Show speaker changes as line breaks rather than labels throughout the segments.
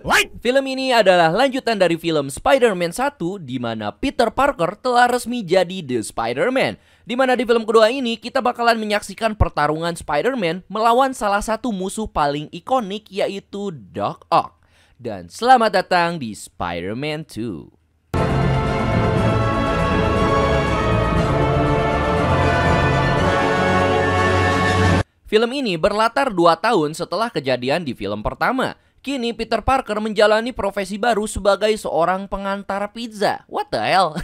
What?
Film ini adalah lanjutan dari film Spider-Man 1 di mana Peter Parker telah resmi jadi The Spider-Man. Di mana di film kedua ini kita bakalan menyaksikan pertarungan Spider-Man melawan salah satu musuh paling ikonik yaitu Doc Ock. Dan selamat datang di Spider-Man 2. Film ini berlatar 2 tahun setelah kejadian di film pertama. Kini Peter Parker menjalani profesi baru sebagai seorang pengantar pizza. What the hell?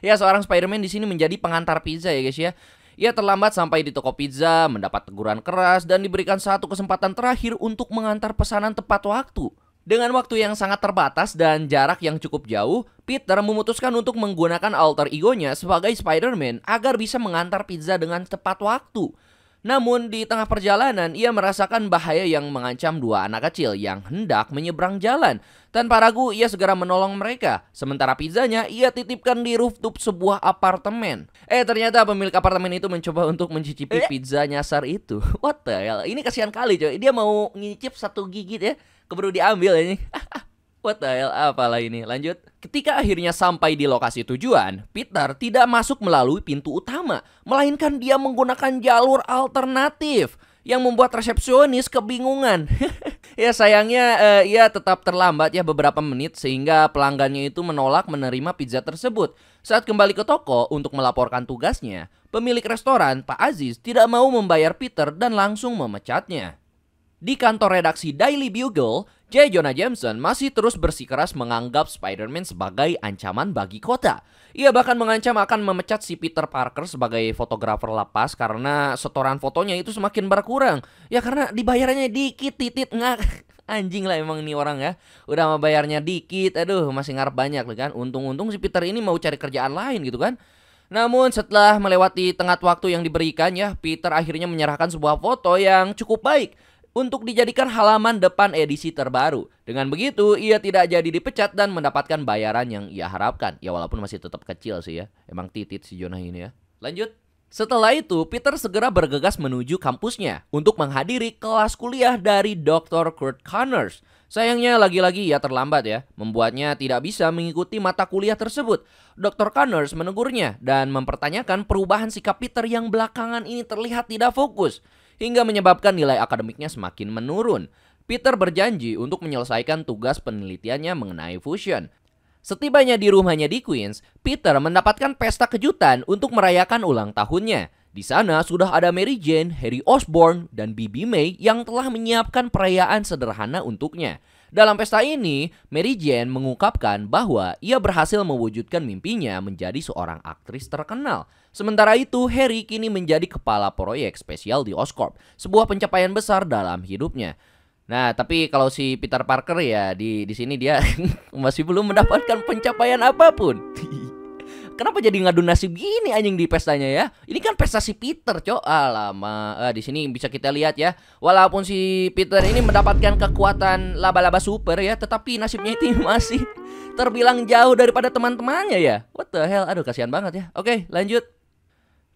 Ya, seorang Spider-Man di sini menjadi pengantar pizza ya guys ya. Ia terlambat sampai di toko pizza, mendapat teguran keras dan diberikan satu kesempatan terakhir untuk mengantar pesanan tepat waktu. Dengan waktu yang sangat terbatas dan jarak yang cukup jauh, Peter memutuskan untuk menggunakan alter egonya sebagai Spider-Man agar bisa mengantar pizza dengan tepat waktu. Namun di tengah perjalanan ia merasakan bahaya yang mengancam 2 anak kecil yang hendak menyeberang jalan. Tanpa ragu ia segera menolong mereka. Sementara pizzanya ia titipkan di rooftop sebuah apartemen. Ternyata pemilik apartemen itu mencoba untuk mencicipi pizza nyasar itu. What the hell? Ini kasihan kali coy. Dia mau ngicip 1 gigit ya, keburu diambil ini. What the hell, apalah ini, lanjut. Ketika akhirnya sampai di lokasi tujuan, Peter tidak masuk melalui pintu utama, melainkan dia menggunakan jalur alternatif yang membuat resepsionis kebingungan. Ya sayangnya ia tetap terlambat ya beberapa menit sehingga pelanggannya itu menolak menerima pizza tersebut. Saat kembali ke toko untuk melaporkan tugasnya, pemilik restoran, Pak Aziz, tidak mau membayar Peter dan langsung memecatnya. Di kantor redaksi Daily Bugle, J. Jonah Jameson masih terus bersikeras menganggap Spider-Man sebagai ancaman bagi kota. Ia bahkan mengancam akan memecat si Peter Parker sebagai fotografer lapas karena setoran fotonya itu semakin berkurang. Ya karena dibayarnya dikit, titit ngak. Anjing lah emang nih orang ya. Udah mau bayarnya dikit, aduh masih ngarep banyak kan. Untung-untung si Peter ini mau cari kerjaan lain gitu kan. Namun setelah melewati tenggat waktu yang diberikan ya, Peter akhirnya menyerahkan sebuah foto yang cukup baik untuk dijadikan halaman depan edisi terbaru. Dengan begitu, ia tidak jadi dipecat dan mendapatkan bayaran yang ia harapkan. Ya walaupun masih tetap kecil sih ya. Emang titit si Jonah ini ya. Lanjut. Setelah itu, Peter segera bergegas menuju kampusnya untuk menghadiri kelas kuliah dari Dr. Kurt Connors. Sayangnya lagi-lagi ia terlambat ya, membuatnya tidak bisa mengikuti mata kuliah tersebut. Dr. Connors menegurnya dan mempertanyakan perubahan sikap Peter yang belakangan ini terlihat tidak fokus, hingga menyebabkan nilai akademiknya semakin menurun. Peter berjanji untuk menyelesaikan tugas penelitiannya mengenai fusion. Setibanya di rumahnya di Queens, Peter mendapatkan pesta kejutan untuk merayakan ulang tahunnya. Di sana sudah ada Mary Jane, Harry Osborn, dan Bibi May yang telah menyiapkan perayaan sederhana untuknya. Dalam pesta ini, Mary Jane mengungkapkan bahwa ia berhasil mewujudkan mimpinya menjadi seorang aktris terkenal. Sementara itu, Harry kini menjadi kepala proyek spesial di Oscorp, sebuah pencapaian besar dalam hidupnya. Nah, tapi kalau si Peter Parker ya di sini dia masih belum mendapatkan pencapaian apapun. Kenapa jadi ngadu nasib gini anjing di pestanya ya? Ini kan pesta si Peter, cok. Alamak, di sini bisa kita lihat ya. Walaupun si Peter ini mendapatkan kekuatan laba-laba super ya, tetapi nasibnya itu masih terbilang jauh daripada teman-temannya ya. What the hell? Aduh, kasihan banget ya. Oke, lanjut.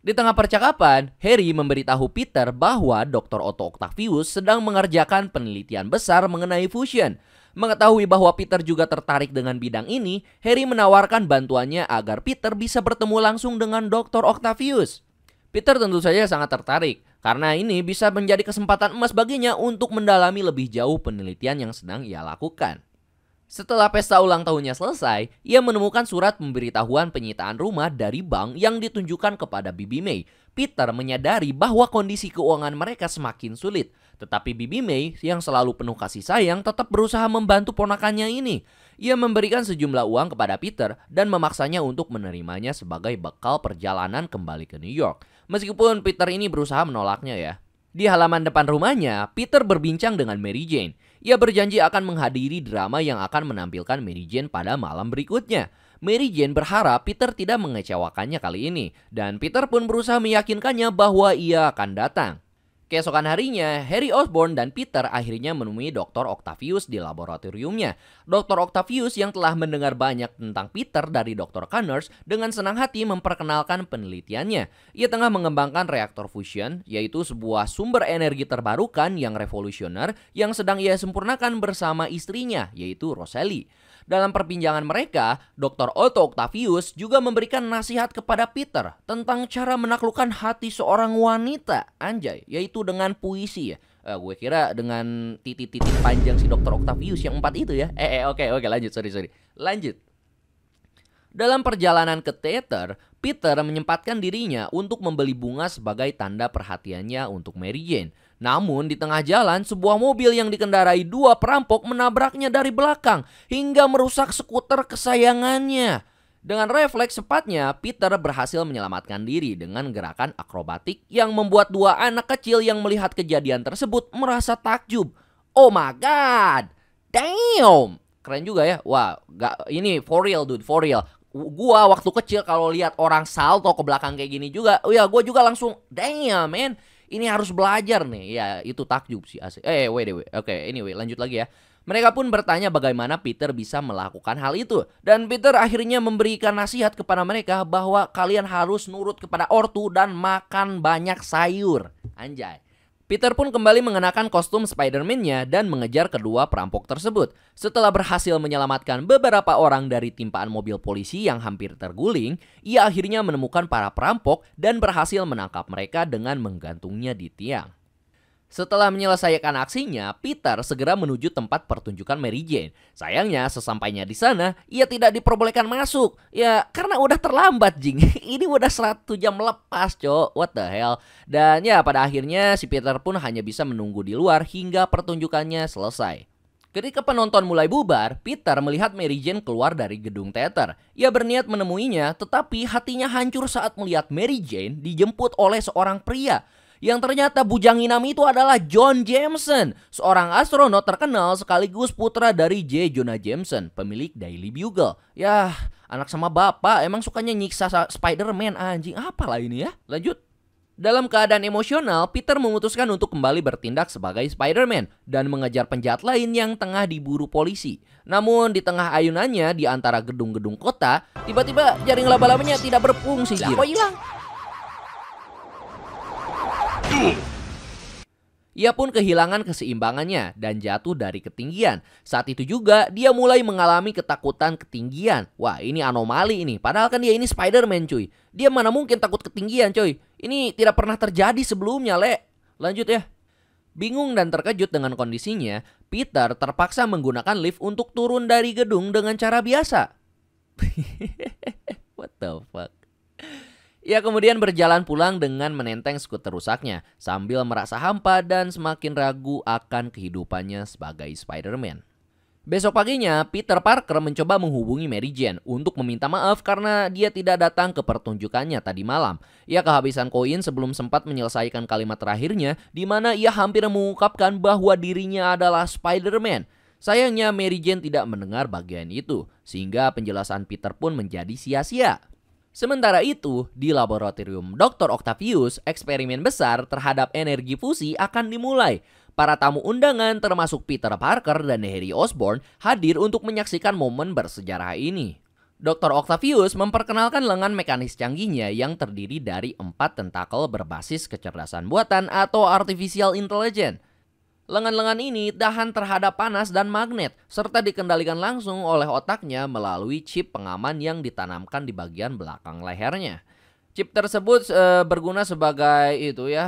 Di tengah percakapan, Harry memberitahu Peter bahwa Dr. Otto Octavius sedang mengerjakan penelitian besar mengenai fusion. Mengetahui bahwa Peter juga tertarik dengan bidang ini, Harry menawarkan bantuannya agar Peter bisa bertemu langsung dengan Dr. Octavius. Peter tentu saja sangat tertarik, karena ini bisa menjadi kesempatan emas baginya untuk mendalami lebih jauh penelitian yang sedang ia lakukan. Setelah pesta ulang tahunnya selesai, ia menemukan surat pemberitahuan penyitaan rumah dari bank yang ditunjukkan kepada Bibi May. Peter menyadari bahwa kondisi keuangan mereka semakin sulit. Tetapi Bibi May yang selalu penuh kasih sayang tetap berusaha membantu ponakannya ini. Ia memberikan sejumlah uang kepada Peter dan memaksanya untuk menerimanya sebagai bekal perjalanan kembali ke New York. Meskipun Peter ini berusaha menolaknya ya. Di halaman depan rumahnya, Peter berbincang dengan Mary Jane. Ia berjanji akan menghadiri drama yang akan menampilkan Mary Jane pada malam berikutnya. Mary Jane berharap Peter tidak mengecewakannya kali ini, dan Peter pun berusaha meyakinkannya bahwa ia akan datang. Keesokan harinya, Harry Osborn dan Peter akhirnya menemui Dr. Octavius di laboratoriumnya. Dr. Octavius yang telah mendengar banyak tentang Peter dari Dr. Connors dengan senang hati memperkenalkan penelitiannya. Ia tengah mengembangkan reaktor fusion, yaitu sebuah sumber energi terbarukan yang revolusioner yang sedang ia sempurnakan bersama istrinya, yaitu Rosalie. Dalam perbincangan mereka, Dr. Otto Octavius juga memberikan nasihat kepada Peter tentang cara menaklukkan hati seorang wanita, anjay, yaitu dengan puisi ya. Gue kira dengan titik-titik panjang si Dr. Octavius yang 4 itu ya. Oke, lanjut, sorry. Lanjut. Dalam perjalanan ke teater, Peter menyempatkan dirinya untuk membeli bunga sebagai tanda perhatiannya untuk Mary Jane. Namun di tengah jalan, sebuah mobil yang dikendarai 2 perampok menabraknya dari belakang hingga merusak skuter kesayangannya. Dengan refleks cepatnya, Peter berhasil menyelamatkan diri dengan gerakan akrobatik yang membuat 2 anak kecil yang melihat kejadian tersebut merasa takjub. Oh my god, damn, keren juga ya. Wah, ini for real dude, for real. Gua waktu kecil kalau lihat orang salto ke belakang kayak gini juga, gua juga langsung damn man. Ini harus belajar nih. Ya, itu takjub sih asik. Wait. Oke, anyway, lanjut lagi ya. Mereka pun bertanya bagaimana Peter bisa melakukan hal itu. Dan Peter akhirnya memberikan nasihat kepada mereka bahwa kalian harus nurut kepada ortu dan makan banyak sayur. Anjay. Peter pun kembali mengenakan kostum Spider-Man-nya dan mengejar kedua perampok tersebut. Setelah berhasil menyelamatkan beberapa orang dari timpaan mobil polisi yang hampir terguling, ia akhirnya menemukan para perampok dan berhasil menangkap mereka dengan menggantungnya di tiang. Setelah menyelesaikan aksinya, Peter segera menuju tempat pertunjukan Mary Jane. Sayangnya, sesampainya di sana, ia tidak diperbolehkan masuk. Ya, karena udah terlambat, Jing. Ini udah 1 jam lepas, cok. What the hell? Dan ya, pada akhirnya si Peter pun hanya bisa menunggu di luar hingga pertunjukannya selesai. Ketika penonton mulai bubar, Peter melihat Mary Jane keluar dari gedung teater. Ia berniat menemuinya, tetapi hatinya hancur saat melihat Mary Jane dijemput oleh seorang pria. Yang ternyata bujang inam itu adalah John Jameson, seorang astronot terkenal sekaligus putra dari J. Jonah Jameson, pemilik Daily Bugle. Yah, anak sama bapak emang sukanya nyiksa Spider-Man, anjing, apalah ini ya. Lanjut. Dalam keadaan emosional, Peter memutuskan untuk kembali bertindak sebagai Spider-Man dan mengejar penjahat lain yang tengah diburu polisi. Namun di tengah ayunannya di antara gedung-gedung kota, tiba-tiba jaring laba-labanya tidak berfungsi. Kok hilang? Ia pun kehilangan keseimbangannya dan jatuh dari ketinggian. Saat itu juga dia mulai mengalami ketakutan ketinggian. Wah, ini anomali ini. Padahal kan dia ini Spider-Man, cuy. Dia mana mungkin takut ketinggian, cuy. Ini tidak pernah terjadi sebelumnya, Le. Lanjut ya. Bingung dan terkejut dengan kondisinya, Peter terpaksa menggunakan lift untuk turun dari gedung dengan cara biasa. What the fuck? Ia kemudian berjalan pulang dengan menenteng skuter rusaknya sambil merasa hampa dan semakin ragu akan kehidupannya sebagai Spider-Man. Besok paginya, Peter Parker mencoba menghubungi Mary Jane untuk meminta maaf karena dia tidak datang ke pertunjukannya tadi malam. Ia kehabisan koin sebelum sempat menyelesaikan kalimat terakhirnya di mana ia hampir mengungkapkan bahwa dirinya adalah Spider-Man. Sayangnya Mary Jane tidak mendengar bagian itu, sehingga penjelasan Peter pun menjadi sia-sia. Sementara itu, di laboratorium Dr. Octavius, eksperimen besar terhadap energi fusi akan dimulai. Para tamu undangan termasuk Peter Parker dan Harry Osborn hadir untuk menyaksikan momen bersejarah ini. Dr. Octavius memperkenalkan lengan mekanis canggihnya yang terdiri dari 4 tentakel berbasis kecerdasan buatan atau artificial intelligence. Lengan-lengan ini tahan terhadap panas dan magnet, serta dikendalikan langsung oleh otaknya melalui chip pengaman yang ditanamkan di bagian belakang lehernya. Chip tersebut berguna sebagai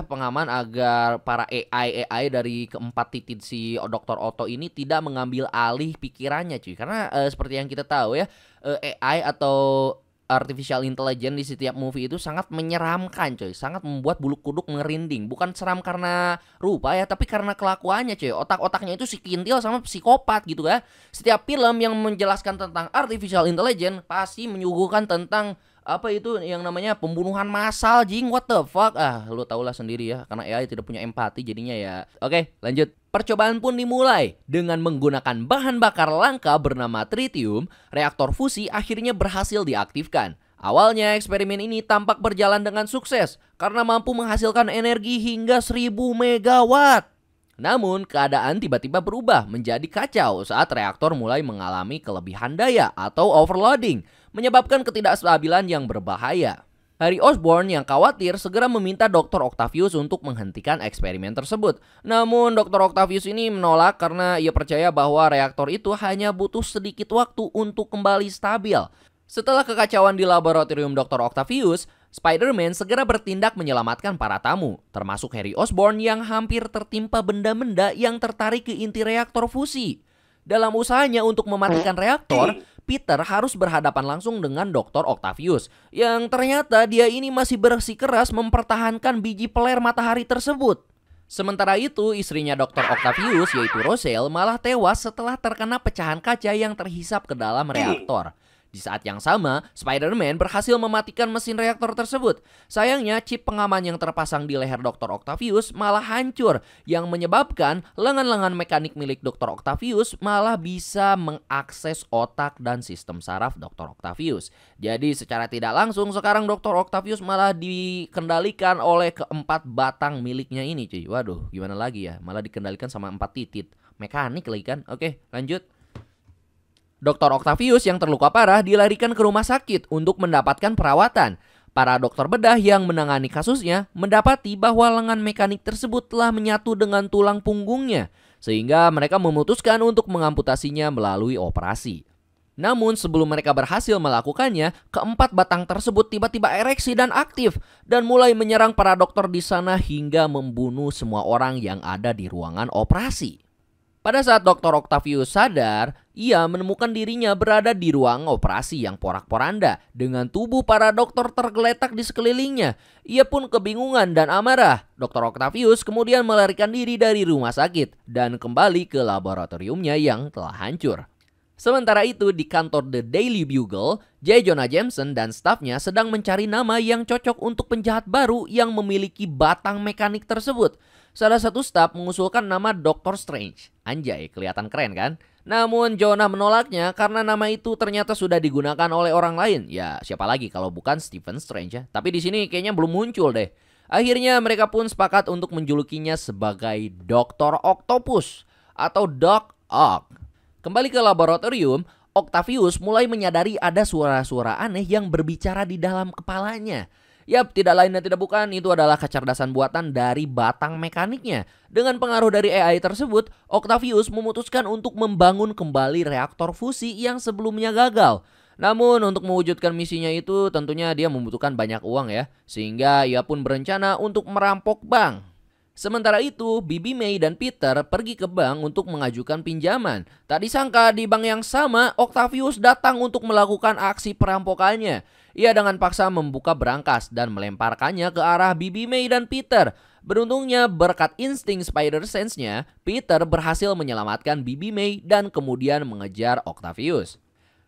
pengaman agar para AI dari keempat titik si Dr. Otto ini tidak mengambil alih pikirannya, cuy. Karena seperti yang kita tahu ya, AI atau artificial intelligence di setiap movie itu sangat menyeramkan, coy. Sangat membuat bulu kuduk merinding. Bukan seram karena rupa ya, tapi karena kelakuannya, coy. Otak-otaknya itu si kintil sama psikopat gitu ya. Setiap film yang menjelaskan tentang artificial intelligence pasti menyuguhkan tentang apa itu yang namanya pembunuhan massal, jing. What the fuck? Lu tau lah sendiri ya, karena AI tidak punya empati jadinya ya. Oke, lanjut. Percobaan pun dimulai. Dengan menggunakan bahan bakar langka bernama tritium, reaktor fusi akhirnya berhasil diaktifkan. Awalnya eksperimen ini tampak berjalan dengan sukses karena mampu menghasilkan energi hingga 1000 megawatt. Namun keadaan tiba-tiba berubah menjadi kacau saat reaktor mulai mengalami kelebihan daya atau overloading, menyebabkan ketidakstabilan yang berbahaya. Harry Osborn yang khawatir segera meminta Dr. Octavius untuk menghentikan eksperimen tersebut. Namun Dr. Octavius ini menolak karena ia percaya bahwa reaktor itu hanya butuh sedikit waktu untuk kembali stabil. Setelah kekacauan di laboratorium Dr. Octavius, Spider-Man segera bertindak menyelamatkan para tamu, termasuk Harry Osborn yang hampir tertimpa benda-benda yang tertarik ke inti reaktor fusi. Dalam usahanya untuk mematikan reaktor, Peter harus berhadapan langsung dengan Dr. Octavius, yang ternyata dia ini masih bersikeras mempertahankan biji peler matahari tersebut. Sementara itu, istrinya Dr. Octavius, yaitu Rochelle, malah tewas setelah terkena pecahan kaca yang terhisap ke dalam reaktor. Di saat yang sama, Spider-Man berhasil mematikan mesin reaktor tersebut. Sayangnya, chip pengaman yang terpasang di leher Dr. Octavius malah hancur, yang menyebabkan lengan-lengan mekanik milik Dr. Octavius malah bisa mengakses otak dan sistem saraf Dr. Octavius. Jadi secara tidak langsung sekarang Dr. Octavius malah dikendalikan oleh keempat batang miliknya ini, cuy. Waduh, gimana lagi ya? Malah dikendalikan sama 4 titit. Mekanik lagi kan? Oke, lanjut. Dr. Octavius yang terluka parah dilarikan ke rumah sakit untuk mendapatkan perawatan. Para dokter bedah yang menangani kasusnya mendapati bahwa lengan mekanik tersebut telah menyatu dengan tulang punggungnya, sehingga mereka memutuskan untuk mengamputasinya melalui operasi. Namun sebelum mereka berhasil melakukannya, keempat batang tersebut tiba-tiba ereksi dan aktif dan mulai menyerang para dokter di sana hingga membunuh semua orang yang ada di ruangan operasi. Pada saat Dr. Octavius sadar, ia menemukan dirinya berada di ruang operasi yang porak-poranda dengan tubuh para dokter tergeletak di sekelilingnya. Ia pun kebingungan dan amarah. Dr. Octavius kemudian melarikan diri dari rumah sakit dan kembali ke laboratoriumnya yang telah hancur. Sementara itu di kantor The Daily Bugle, J. Jonah Jameson dan stafnya sedang mencari nama yang cocok untuk penjahat baru yang memiliki batang mekanik tersebut. Salah satu staf mengusulkan nama Dr. Strange. Anjay, kelihatan keren kan? Namun Jonah menolaknya karena nama itu ternyata sudah digunakan oleh orang lain. Ya, siapa lagi kalau bukan Stephen Strange ya. Tapi di sini kayaknya belum muncul deh. Akhirnya mereka pun sepakat untuk menjulukinya sebagai Dr. Octopus atau Doc Ock. Kembali ke laboratorium, Octavius mulai menyadari ada suara-suara aneh yang berbicara di dalam kepalanya. Yap, tidak lain dan tidak bukan, itu adalah kecerdasan buatan dari batang mekaniknya. Dengan pengaruh dari AI tersebut, Octavius memutuskan untuk membangun kembali reaktor fusi yang sebelumnya gagal. Namun untuk mewujudkan misinya itu tentunya dia membutuhkan banyak uang ya, sehingga ia pun berencana untuk merampok bank. Sementara itu, Bibi May dan Peter pergi ke bank untuk mengajukan pinjaman. Tak disangka di bank yang sama, Octavius datang untuk melakukan aksi perampokannya. Ia dengan paksa membuka berangkas dan melemparkannya ke arah Bibi May dan Peter. Beruntungnya berkat insting Spider Sense-nya, Peter berhasil menyelamatkan Bibi May dan kemudian mengejar Octavius.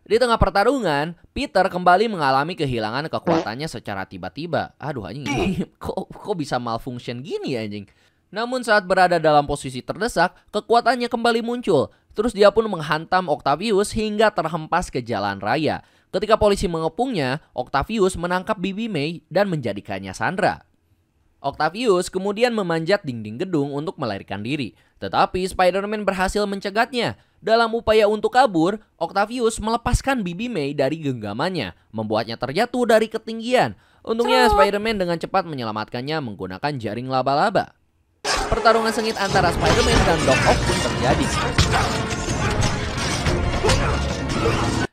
Di tengah pertarungan, Peter kembali mengalami kehilangan kekuatannya secara tiba-tiba. Aduh anjing, kok bisa malfunction gini ya anjing. Namun saat berada dalam posisi terdesak, kekuatannya kembali muncul. Terus dia pun menghantam Octavius hingga terhempas ke jalan raya. Ketika polisi mengepungnya, Octavius menangkap Bibi May dan menjadikannya sandera. Octavius kemudian memanjat dinding gedung untuk melarikan diri. Tetapi Spider-Man berhasil mencegatnya. Dalam upaya untuk kabur, Octavius melepaskan Bibi May dari genggamannya, membuatnya terjatuh dari ketinggian. Untungnya Spider-Man dengan cepat menyelamatkannya menggunakan jaring laba-laba. Pertarungan sengit antara Spider-Man dan Doc Ock pun terjadi.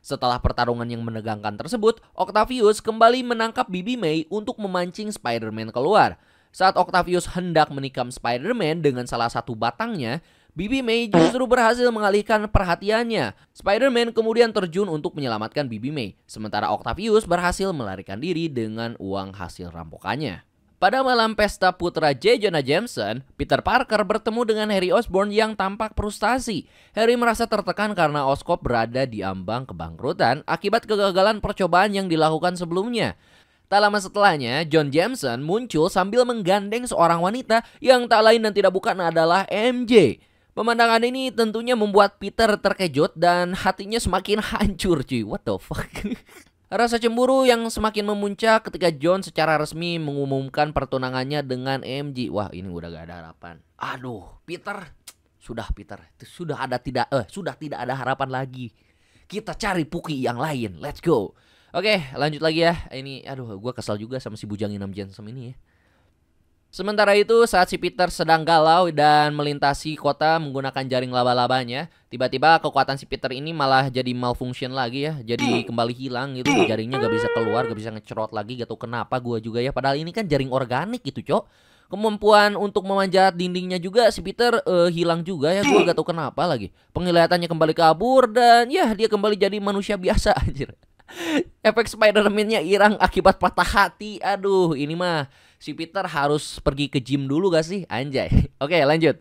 Setelah pertarungan yang menegangkan tersebut, Octavius kembali menangkap Bibi May untuk memancing Spider-Man keluar. Saat Octavius hendak menikam Spider-Man dengan salah satu batangnya, Bibi May justru berhasil mengalihkan perhatiannya. Spider-Man kemudian terjun untuk menyelamatkan Bibi May, sementara Octavius berhasil melarikan diri dengan uang hasil rampokannya. Pada malam pesta putra J. Jonah Jameson, Peter Parker bertemu dengan Harry Osborn yang tampak frustasi. Harry merasa tertekan karena Oscorp berada di ambang kebangkrutan akibat kegagalan percobaan yang dilakukan sebelumnya. Tak lama setelahnya, John Jameson muncul sambil menggandeng seorang wanita yang tak lain dan tidak bukan adalah MJ. Pemandangan ini tentunya membuat Peter terkejut dan hatinya semakin hancur cuy. What the fuck? Rasa cemburu yang semakin memuncak ketika John secara resmi mengumumkan pertunangannya dengan MJ. Wah, ini udah gak ada harapan. Aduh, Peter. Sudah Peter, sudah tidak ada harapan lagi. Kita cari Puki yang lain. Let's go. Oke, lanjut lagi ya. Ini aduh, gue kesal juga sama si bujang Inam Jensem ini ya. Sementara itu, saat si Peter sedang galau dan melintasi kota menggunakan jaring laba-labanya, tiba-tiba kekuatan si Peter ini malah jadi malfunction lagi ya. Jadi kembali hilang gitu, jaringnya gak bisa keluar, gak bisa ngecerot lagi, gak tau kenapa gue juga ya. Padahal ini kan jaring organik gitu, Cok. Kemampuan untuk memanjat dindingnya juga si Peter hilang juga ya, gue gak tau kenapa lagi. Penglihatannya kembali kabur dan ya dia kembali jadi manusia biasa anjir. Efek Spider-Man-nya hilang akibat patah hati. Aduh, ini mah si Peter harus pergi ke gym dulu gak sih? Anjay. Oke, lanjut.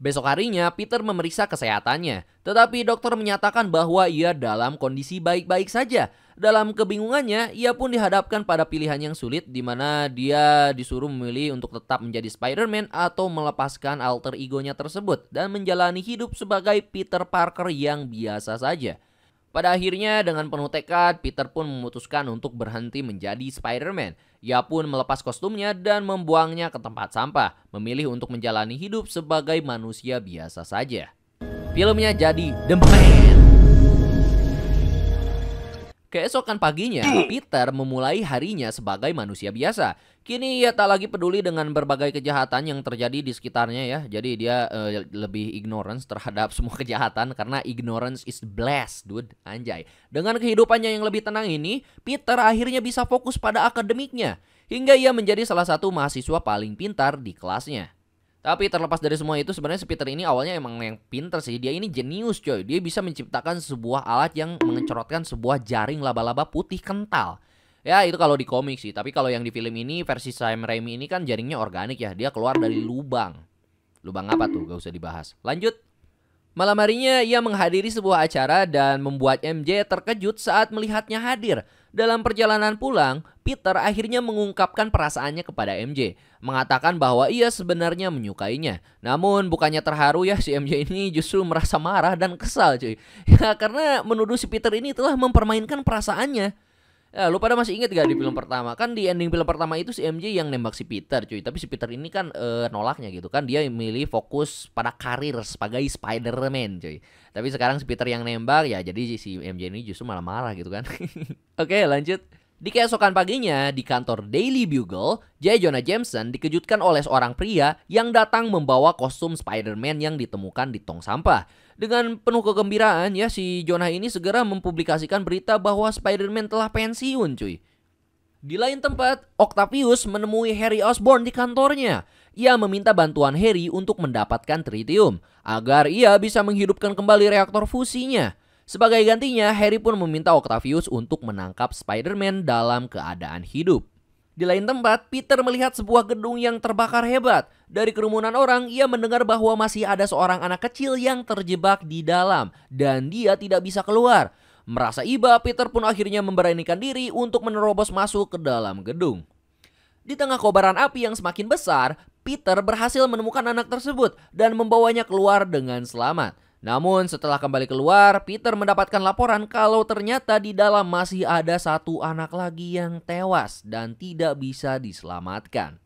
Besok harinya Peter memeriksa kesehatannya, tetapi dokter menyatakan bahwa ia dalam kondisi baik-baik saja. Dalam kebingungannya, ia pun dihadapkan pada pilihan yang sulit di mana dia disuruh memilih untuk tetap menjadi Spider-Man atau melepaskan alter egonya tersebut dan menjalani hidup sebagai Peter Parker yang biasa saja. Pada akhirnya dengan penuh tekad, Peter pun memutuskan untuk berhenti menjadi Spider-Man. Ia pun melepas kostumnya dan membuangnya ke tempat sampah, memilih untuk menjalani hidup sebagai manusia biasa saja. Filmnya jadi The Man. Keesokan paginya, Peter memulai harinya sebagai manusia biasa. Kini ia tak lagi peduli dengan berbagai kejahatan yang terjadi di sekitarnya ya. Jadi dia lebih ignorance terhadap semua kejahatan karena ignorance is blessed, dude. Anjay. Dengan kehidupannya yang lebih tenang ini, Peter akhirnya bisa fokus pada akademiknya. Hingga ia menjadi salah satu mahasiswa paling pintar di kelasnya. Tapi terlepas dari semua itu sebenarnya si Peter ini awalnya emang yang pinter sih. Dia ini jenius coy. Dia bisa menciptakan sebuah alat yang mengecorotkan sebuah jaring laba-laba putih kental. Ya itu kalau di komik sih. Tapi kalau yang di film ini versi Sam Raimi ini kan jaringnya organik ya. Dia keluar dari lubang. Lubang apa tuh? Gak usah dibahas. Lanjut. Malam harinya ia menghadiri sebuah acara dan membuat MJ terkejut saat melihatnya hadir. Dalam perjalanan pulang, Peter akhirnya mengungkapkan perasaannya kepada MJ. Mengatakan bahwa ia sebenarnya menyukainya. Namun bukannya terharu ya, si MJ ini justru merasa marah dan kesal cuy. Ya karena menuduh si Peter ini telah mempermainkan perasaannya. Ya, lu pada masih inget gak di film pertama? Kan di ending film pertama itu si MJ yang nembak si Peter cuy. Tapi si Peter ini kan nolaknya gitu kan. Dia milih fokus pada karir sebagai Spider-Man cuy. Tapi sekarang si Peter yang nembak ya, jadi si MJ ini justru malah marah gitu kan. Oke lanjut. Di keesokan paginya di kantor Daily Bugle, J. Jonah Jameson dikejutkan oleh seorang pria yang datang membawa kostum Spider-Man yang ditemukan di tong sampah. Dengan penuh kegembiraan ya si Jonah ini segera mempublikasikan berita bahwa Spider-Man telah pensiun cuy. Di lain tempat, Octavius menemui Harry Osborn di kantornya. Ia meminta bantuan Harry untuk mendapatkan tritium agar ia bisa menghidupkan kembali reaktor fusinya. Sebagai gantinya, Harry pun meminta Octavius untuk menangkap Spider-Man dalam keadaan hidup. Di lain tempat, Peter melihat sebuah gedung yang terbakar hebat. Dari kerumunan orang, ia mendengar bahwa masih ada seorang anak kecil yang terjebak di dalam dan dia tidak bisa keluar. Merasa iba, Peter pun akhirnya memberanikan diri untuk menerobos masuk ke dalam gedung. Di tengah kobaran api yang semakin besar, Peter berhasil menemukan anak tersebut dan membawanya keluar dengan selamat. Namun setelah kembali keluar, Peter mendapatkan laporan kalau ternyata di dalam masih ada satu anak lagi yang tewas dan tidak bisa diselamatkan.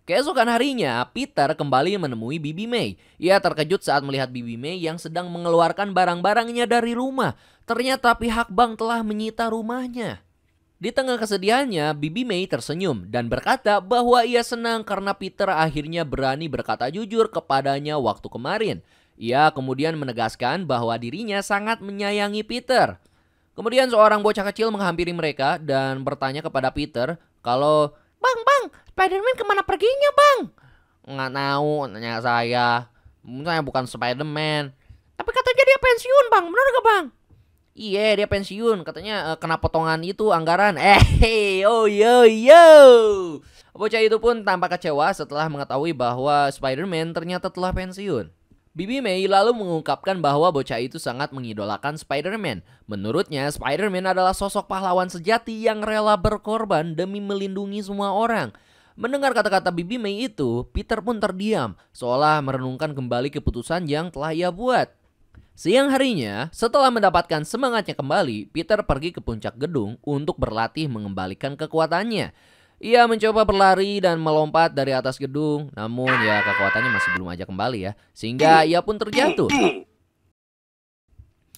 Keesokan harinya, Peter kembali menemui Bibi May. Ia terkejut saat melihat Bibi May yang sedang mengeluarkan barang-barangnya dari rumah. Ternyata pihak bank telah menyita rumahnya. Di tengah kesedihannya, Bibi May tersenyum dan berkata bahwa ia senang karena Peter akhirnya berani berkata jujur kepadanya waktu kemarin. Ia kemudian menegaskan bahwa dirinya sangat menyayangi Peter. Kemudian seorang bocah kecil menghampiri mereka dan bertanya kepada Peter kalau, Bang, Spider-Man kemana perginya bang? Nggak tahu, nanya saya bukan Spider-Man. Tapi katanya dia pensiun bang, benar gak bang? Iya dia pensiun, katanya kena potongan itu anggaran. Oh yo. Bocah itu pun tampak kecewa setelah mengetahui bahwa Spider-Man ternyata telah pensiun. Bibi May lalu mengungkapkan bahwa bocah itu sangat mengidolakan Spider-Man. Menurutnya, Spider-Man adalah sosok pahlawan sejati yang rela berkorban demi melindungi semua orang. Mendengar kata-kata Bibi May itu, Peter pun terdiam, seolah merenungkan kembali keputusan yang telah ia buat. Siang harinya, setelah mendapatkan semangatnya kembali, Peter pergi ke puncak gedung untuk berlatih mengembalikan kekuatannya. Ia mencoba berlari dan melompat dari atas gedung, namun ya kekuatannya masih belum aja kembali ya, sehingga ia pun terjatuh.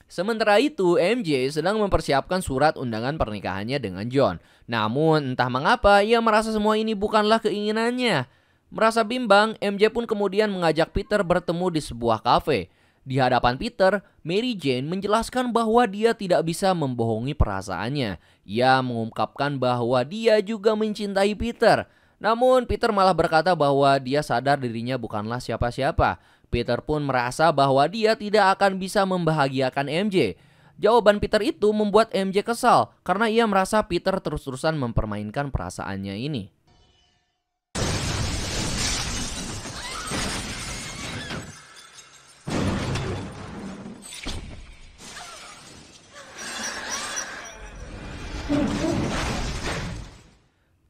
Sementara itu, MJ sedang mempersiapkan surat undangan pernikahannya dengan John. Namun, entah mengapa ia merasa semua ini bukanlah keinginannya. Merasa bimbang, MJ pun kemudian mengajak Peter bertemu di sebuah kafe. Di hadapan Peter, Mary Jane menjelaskan bahwa dia tidak bisa membohongi perasaannya. Ia mengungkapkan bahwa dia juga mencintai Peter. Namun, Peter malah berkata bahwa dia sadar dirinya bukanlah siapa-siapa. Peter pun merasa bahwa dia tidak akan bisa membahagiakan MJ. Jawaban Peter itu membuat MJ kesal karena ia merasa Peter terus-terusan mempermainkan perasaannya ini.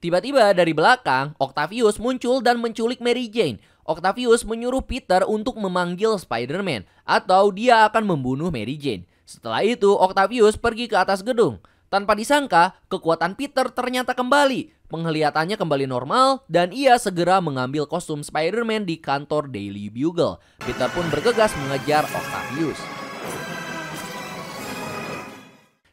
Tiba-tiba dari belakang, Octavius muncul dan menculik Mary Jane. Octavius menyuruh Peter untuk memanggil Spider-Man atau dia akan membunuh Mary Jane. Setelah itu, Octavius pergi ke atas gedung. Tanpa disangka, kekuatan Peter ternyata kembali. Penglihatannya kembali normal dan ia segera mengambil kostum Spider-Man di kantor Daily Bugle. Peter pun bergegas mengejar Octavius.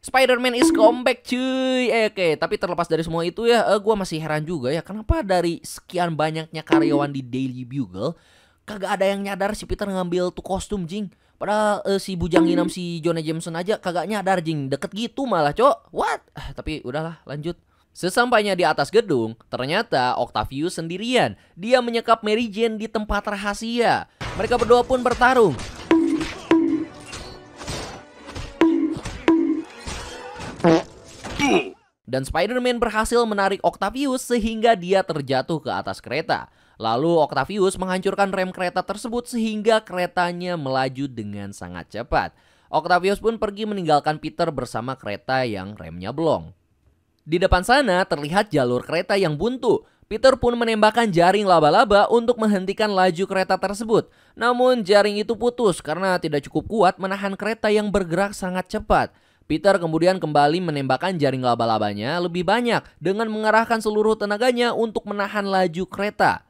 Spider-Man is comeback cuy. Oke, tapi terlepas dari semua itu ya, gue masih heran juga ya, kenapa dari sekian banyaknya karyawan di Daily Bugle kagak ada yang nyadar si Peter ngambil tuh kostum jing. Padahal si bujang inam si Jonah Jameson aja kagak nyadar jing, deket gitu malah cok. What? Tapi udahlah, lanjut. Sesampainya di atas gedung, ternyata Octavius sendirian. Dia menyekap Mary Jane di tempat rahasia. Mereka berdua pun bertarung. Dan Spider-Man berhasil menarik Octavius sehingga dia terjatuh ke atas kereta. Lalu Octavius menghancurkan rem kereta tersebut sehingga keretanya melaju dengan sangat cepat. Octavius pun pergi meninggalkan Peter bersama kereta yang remnya blong. Di depan sana terlihat jalur kereta yang buntu. Peter pun menembakkan jaring laba-laba untuk menghentikan laju kereta tersebut. Namun jaring itu putus karena tidak cukup kuat menahan kereta yang bergerak sangat cepat. Peter kemudian kembali menembakkan jaring laba-labanya lebih banyak dengan mengerahkan seluruh tenaganya untuk menahan laju kereta.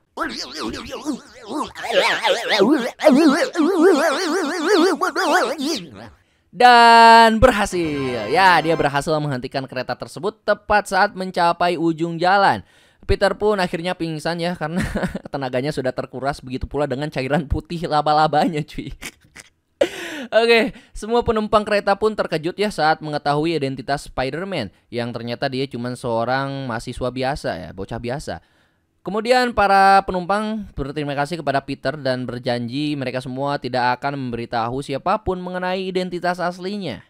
Dan berhasil. Ya, dia berhasil menghentikan kereta tersebut tepat saat mencapai ujung jalan. Peter pun akhirnya pingsan ya karena tenaganya sudah terkuras, begitu pula dengan cairan putih laba-labanya cuy. Oke, semua penumpang kereta pun terkejut ya saat mengetahui identitas Spider-Man yang ternyata dia cuma seorang mahasiswa biasa ya, bocah biasa. Kemudian para penumpang berterima kasih kepada Peter dan berjanji mereka semua tidak akan memberitahu siapapun mengenai identitas aslinya.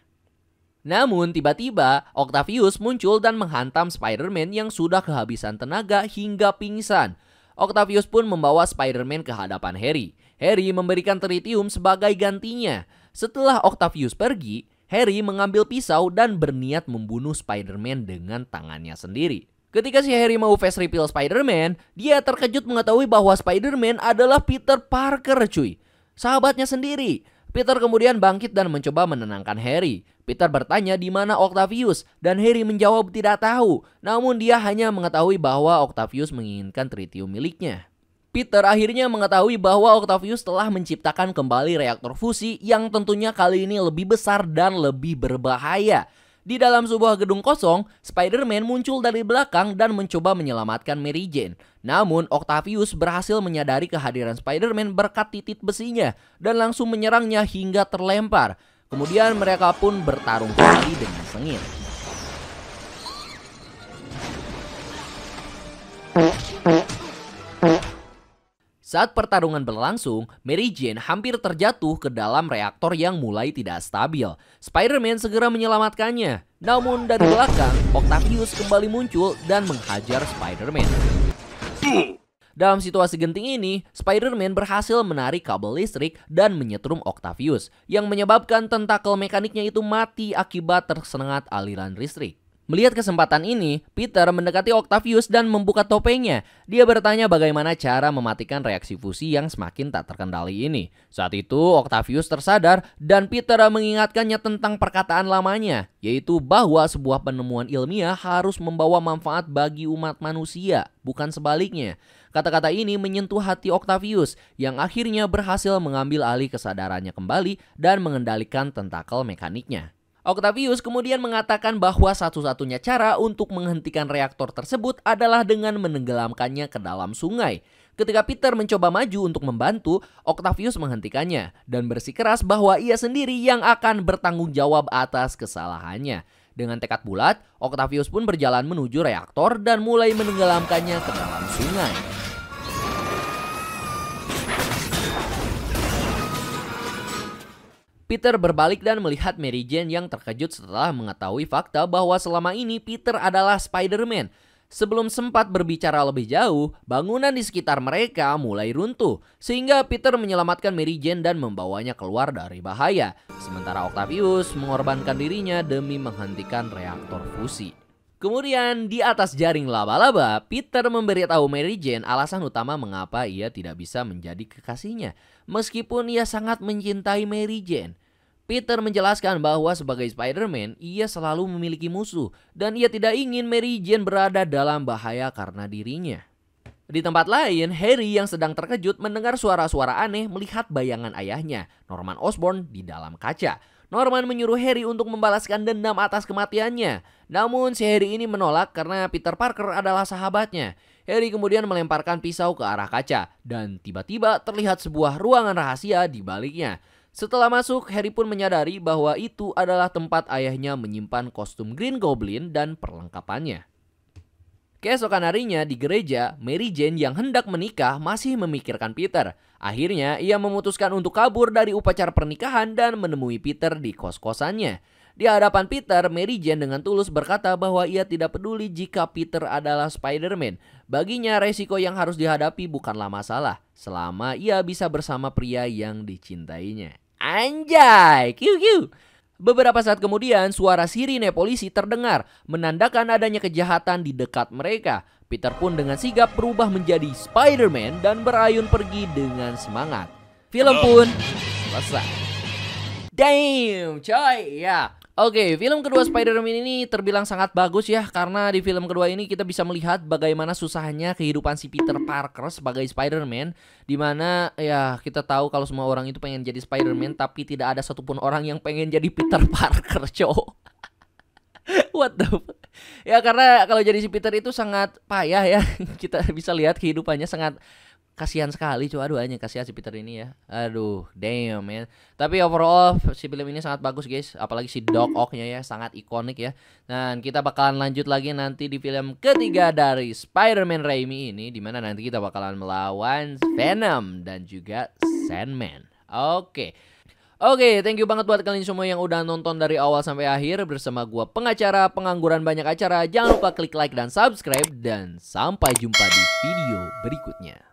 Namun tiba-tiba Octavius muncul dan menghantam Spider-Man yang sudah kehabisan tenaga hingga pingsan. Octavius pun membawa Spider-Man ke hadapan Harry. Harry memberikan tritium sebagai gantinya. Setelah Octavius pergi, Harry mengambil pisau dan berniat membunuh Spider-Man dengan tangannya sendiri. Ketika si Harry mau face reveal Spider-Man, dia terkejut mengetahui bahwa Spider-Man adalah Peter Parker cuy. Sahabatnya sendiri. Peter kemudian bangkit dan mencoba menenangkan Harry. Peter bertanya di mana Octavius dan Harry menjawab tidak tahu. Namun dia hanya mengetahui bahwa Octavius menginginkan tritium miliknya. Peter akhirnya mengetahui bahwa Octavius telah menciptakan kembali reaktor fusi yang tentunya kali ini lebih besar dan lebih berbahaya. Di dalam sebuah gedung kosong, Spider-Man muncul dari belakang dan mencoba menyelamatkan Mary Jane. Namun Octavius berhasil menyadari kehadiran Spider-Man berkat titik besinya dan langsung menyerangnya hingga terlempar. Kemudian mereka pun bertarung kembali dengan sengit. Saat pertarungan berlangsung, Mary Jane hampir terjatuh ke dalam reaktor yang mulai tidak stabil. Spider-Man segera menyelamatkannya. Namun dari belakang, Octavius kembali muncul dan menghajar Spider-Man. Dalam situasi genting ini, Spider-Man berhasil menarik kabel listrik dan menyetrum Octavius, yang menyebabkan tentakel mekaniknya itu mati akibat tersengat aliran listrik. Melihat kesempatan ini, Peter mendekati Octavius dan membuka topengnya. Dia bertanya bagaimana cara mematikan reaksi fusi yang semakin tak terkendali ini. Saat itu, Octavius tersadar dan Peter mengingatkannya tentang perkataan lamanya, yaitu bahwa sebuah penemuan ilmiah harus membawa manfaat bagi umat manusia, bukan sebaliknya. Kata-kata ini menyentuh hati Octavius yang akhirnya berhasil mengambil alih kesadarannya kembali dan mengendalikan tentakel mekaniknya. Octavius kemudian mengatakan bahwa satu-satunya cara untuk menghentikan reaktor tersebut adalah dengan menenggelamkannya ke dalam sungai. Ketika Peter mencoba maju untuk membantu, Octavius menghentikannya dan bersikeras bahwa ia sendiri yang akan bertanggung jawab atas kesalahannya. Dengan tekad bulat, Octavius pun berjalan menuju reaktor dan mulai menenggelamkannya ke dalam sungai. Peter berbalik dan melihat Mary Jane yang terkejut setelah mengetahui fakta bahwa selama ini Peter adalah Spider-Man. Sebelum sempat berbicara lebih jauh, bangunan di sekitar mereka mulai runtuh, sehingga Peter menyelamatkan Mary Jane dan membawanya keluar dari bahaya. Sementara Octavius mengorbankan dirinya demi menghentikan reaktor fusi. Kemudian di atas jaring laba-laba, Peter memberitahu Mary Jane alasan utama mengapa ia tidak bisa menjadi kekasihnya, meskipun ia sangat mencintai Mary Jane. Peter menjelaskan bahwa sebagai Spider-Man, ia selalu memiliki musuh dan ia tidak ingin Mary Jane berada dalam bahaya karena dirinya. Di tempat lain, Harry yang sedang terkejut mendengar suara-suara aneh melihat bayangan ayahnya, Norman Osborn, di dalam kaca. Norman menyuruh Harry untuk membalaskan dendam atas kematiannya. Namun si Harry ini menolak karena Peter Parker adalah sahabatnya. Harry kemudian melemparkan pisau ke arah kaca dan tiba-tiba terlihat sebuah ruangan rahasia di baliknya. Setelah masuk, Harry pun menyadari bahwa itu adalah tempat ayahnya menyimpan kostum Green Goblin dan perlengkapannya. Keesokan harinya di gereja, Mary Jane yang hendak menikah masih memikirkan Peter. Akhirnya ia memutuskan untuk kabur dari upacara pernikahan dan menemui Peter di kos-kosannya. Di hadapan Peter, Mary Jane dengan tulus berkata bahwa ia tidak peduli jika Peter adalah Spider-Man. Baginya resiko yang harus dihadapi bukanlah masalah, selama ia bisa bersama pria yang dicintainya. Anjay, kiu. Beberapa saat kemudian, suara sirine polisi terdengar, menandakan adanya kejahatan di dekat mereka. Peter pun dengan sigap berubah menjadi Spider-Man dan berayun pergi dengan semangat. Film pun selesai. Damn, coy, ya. Oke, film kedua Spider-Man ini terbilang sangat bagus ya, karena di film kedua ini kita bisa melihat bagaimana susahnya kehidupan si Peter Parker sebagai Spider-Man, dimana ya kita tahu kalau semua orang itu pengen jadi Spider-Man, tapi tidak ada satupun orang yang pengen jadi Peter Parker, cowok. What the fuck? Ya karena kalau jadi si Peter itu sangat payah ya. Kita bisa lihat kehidupannya sangat kasihan sekali, coba. Aduh, hanya kasihan si Peter ini ya. Aduh, damn man. Tapi overall si film ini sangat bagus guys. Apalagi si Doc Ock-nya ya, sangat ikonik ya. Dan kita bakalan lanjut lagi nanti di film ketiga dari Spider-Man Raimi ini, dimana nanti kita bakalan melawan Venom dan juga Sandman. Oke, thank you banget buat kalian semua yang udah nonton dari awal sampai akhir bersama gua pengacara pengangguran banyak acara. Jangan lupa klik like dan subscribe, dan sampai jumpa di video berikutnya.